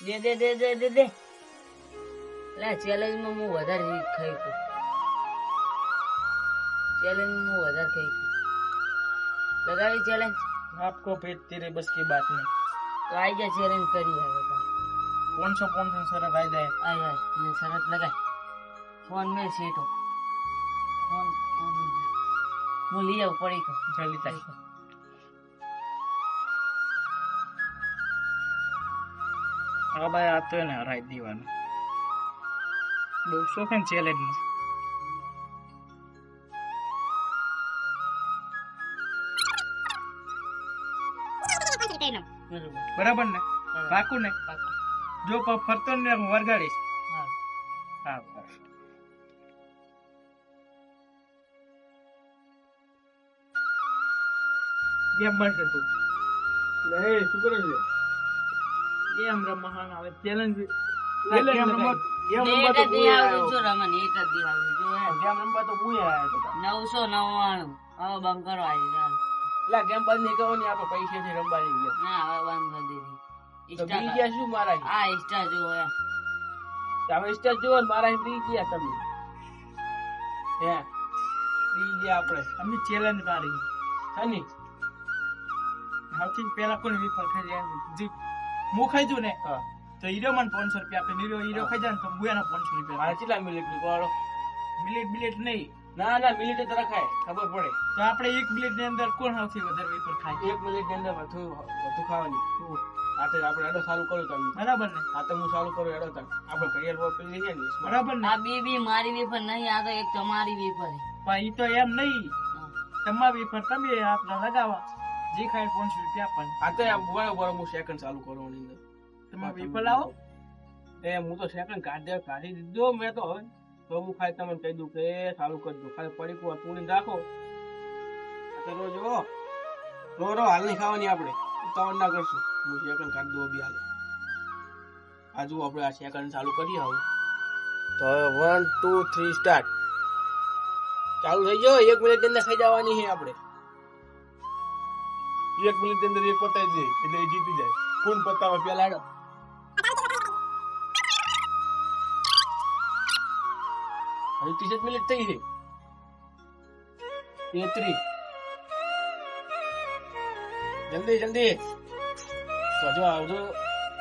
દે લે ચેલેન્જમાં હું વધારે ખાઈ છું लगावी चैलेंज आपको पेट तेरे बस की बात नहीं तो आई जा चैलेंज करी है बता कौन सा शरत आ जाए आई ये शरत लगाए फोन में सेट हो फोन वो लिया पड़ी को जल्दी तक अब भाई आते हैं ना राइट दीवान बहुत शौक है चैलेंज बराबर ने पाकू ने जो फरतो ने वरगाड़ी हाँ हाँ गेम बन तू ले शुक्र है गेम रमहान आवे चैलेंज गेम रमत तो दिया जो रमन एक दिया जो है गेम रमवा तो बुए आया तो 999 अब बंकर आई जा ला गेम बंद नहीं करो नहीं आप पैसे से रमવાની ગયા ना હવે બંધ કરી દીધી તો બી ગયા શું મારા આ ઇન્સ્ટા જો હે તમે ઇન્સ્ટા જો મારા બી ગયા તમે હે બી ગયા આપણે અમે ચેલેન્જ મારી હની હાથી પેલા કોણ વી પર ખાઈ જાય જી મુ ખાઈ જો ને હા તો હીરો મને 500 રૂપિયા આપે હીરો ખાઈ જાય તો બુયાના 500 રૂપિયા મારા કેટલા મિનિટ નીકળો મિનિટ નહીં ના મિનિટ જ રખાય ખબર પડે તો આપણે 1 મિનિટ ની અંદર કોણ સૌથી વધારે વેફર ખાય 1 મિનિટ ની અંદર વધુ ખાવાની આ તો આપણે આડો ચાલુ કરો તમે બરાબર ને આ તો હું ચાલુ કરું આડો તમે આપણે ઘડિયાળ પર પેલી છે ને બરાબર ને આ બી મારી વેફર નહીં આ તો એક તમારી વેફર છે પણ ઈ તો એમ નહીં તમારી વેફર તમે આપણે લગાવવા જે ખાય 500 રૂપિયા પણ આ તો આમ બરાબર હું સેકન્ડ ચાલુ કરવાની અંદર તમારી વેફર લાવો હું તો સેકન્ડ કાઢી દીધો મેં તો હવે તો હું ખાઈ તમને કહી દઉં કે ચાલુ કરી દઉં ખાલી પડી કો તોડીને રાખો રોજ રો હાલ નહીં ખાવાની આપણે ઉતાવળ ના કરશું હું સેકન્ડ કાઢી દઉં બી હાલ આ જુઓ આપણે આ સેકન્ડ ચાલુ કરીએ હવે તો 1 2 3 સ્ટાર્ટ ચાલુ થઈ ગયો 1 મિનિટ ની અંદર ખાઈ જવાની છે આપણે 1 મિનિટ ની અંદર એક પતાવી દે એટલે એ જીતી જાય કોણ પતાવે પેલા આડો હજી 30 મિનિટ થઈ છે 33 જલ્દી તો જો આવજો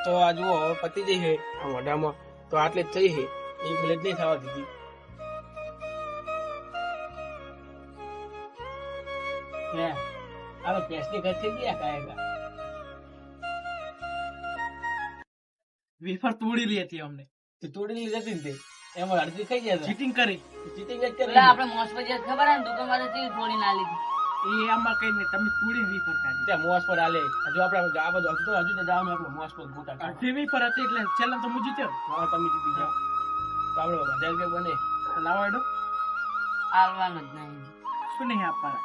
તો આ જુઓ હવે પતી જઈ છે આ મોઢામાં તો આટલે જ થઈ છે 1 મિનિટ નહીં થવા દીધી હે આ પેસ્ટી કઈ થઈ ગયા કાયગા વેફર તોડી લી હતી અમને તે તોડી લી જતી ને એમાં અડધી ખાઈ ગયા ચીટિંગ કરી ચીટિંગ જ કરી એટલે આપણે મોસ પર જે ખબર હે ને દુકાન વાળા ચીજ થોડી ના લીધી એ આમાં કઈ નહીં તમે તોડી વેફર કાઢી ત્યાં મોસ પર આલે હજુ આપણે આ બધું હજુ તો જવાનું આપણે મોસ પર ગોટા કાઢી વેફર હતી એટલે ચેલેન્જ તો હું જીત્યો હા તમે જીતી જાઓ તો આપણે વધારે કે બને તો લાવો એડો આવવાનું જ નહીં શું નહીં આપવાના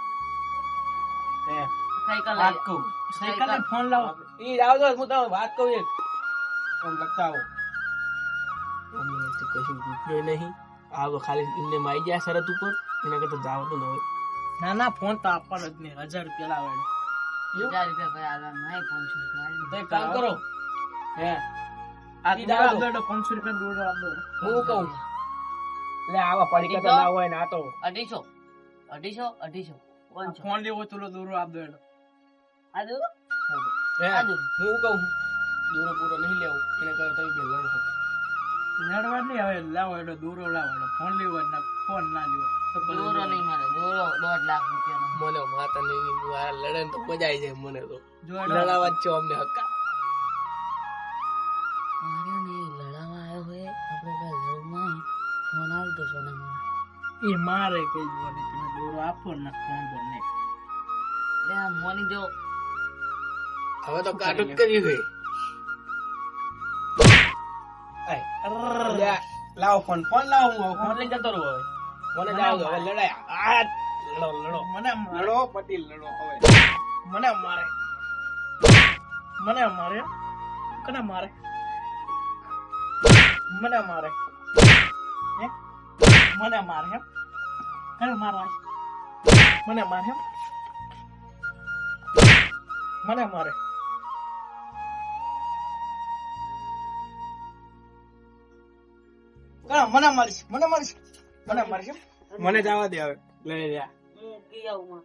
હે સાયકલ વાત કહું સાયકલ ફોન લાવો ઈ આવજો હું તો વાત કહું એક ફોન લગતા આવો અમે તો કશું પૂછ્યો નહીં આ તો ખાલી એમને માઈ ગયા શરત ઉપર એના કરતા જાવ તો ન હોય ના ફોન તો આપવાનો જ નહીં 1000 રૂપિયા લાવે 1000 રૂપિયા ભાઈ આવવાનું નહીં 500 રૂપિયા તો એક કામ કરો હે આ દાવ દો 500 રૂપિયા દોડો આપો હું કહું એટલે આવા પડી કે ના હોય ને આ તો 250 ફોન લેવો તો દોરો આપ દો આદુ હે હું કહું દોરો પૂરો નહીં લેવો એને કહો તમે બે લડો લડવા નહીં હવે લાવો એડો દોરો લાવો એડો ફોન લેવો ને ફોન ના લેવો તો દોરો નહીં મારે દોરો 1.5 લાખ રૂપિયાનો મને માતા નહીં લડે તો મજા આવી જાય મને તો લડાવા જ છો અમને હક્કા મારે નહીં લડાવા આવ્યો હોય આપણે ભાઈ લડમાં ફોન આલ દો સોના એ મારે કઈ બોલે તમે દોરો આપો ને ફોન બોલે લે આ મોની જો હવે તો કાટું જ કર્યું છે લાવો ફોન લાવો હું ફોન લઈ જતો રહું હવે મને જાવ હવે લડાયા આ લડો મને લડો પતિ લડો હવે મને મારે કને મારે મને મારે હે મને મારે હે કને મારવા મને મારે હે મને મારે મને મારીશ મને જવા દે હવે લઈ લે હું પી આવું માં.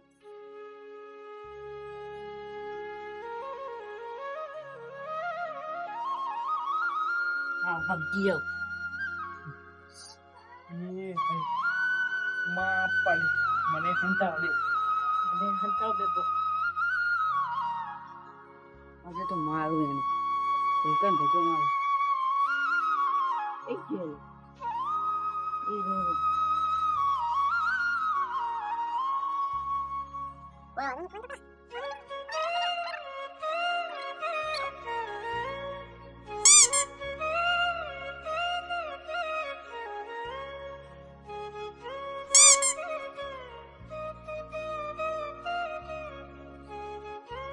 હા ભાગી આવું. માં પાડી મને હંતાવ દે આજે તો મારું એને ભૂકા ભૂકા મારું. એક ગયો એ રોરો.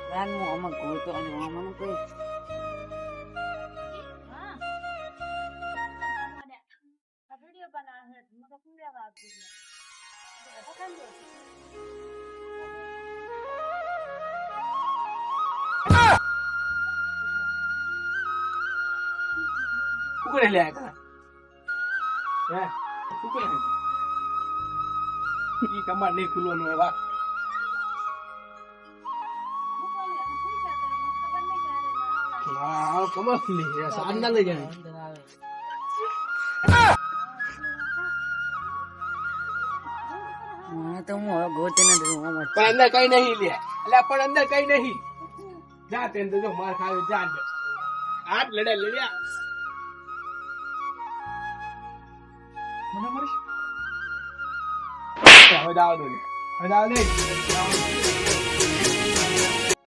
રાનમાં આમાં ગોતો અને આમાં કોઈ કુકડે લે આ હે કુકડે ઈ કમાર નહીં ખુલવાનું હે વાત હા કમાર ખુલી સાન ના લઈ જાય અંદર આવે. મને તો હું હવે ગોતે નથી આમાં. પણ અંદર કઈ નહીં લે એટલે પણ અંદર કઈ નહીં જા તેન તો જો માર ખાવે જા અંદર હાથ લડ્યા મને મરીશ હવે દાવ દે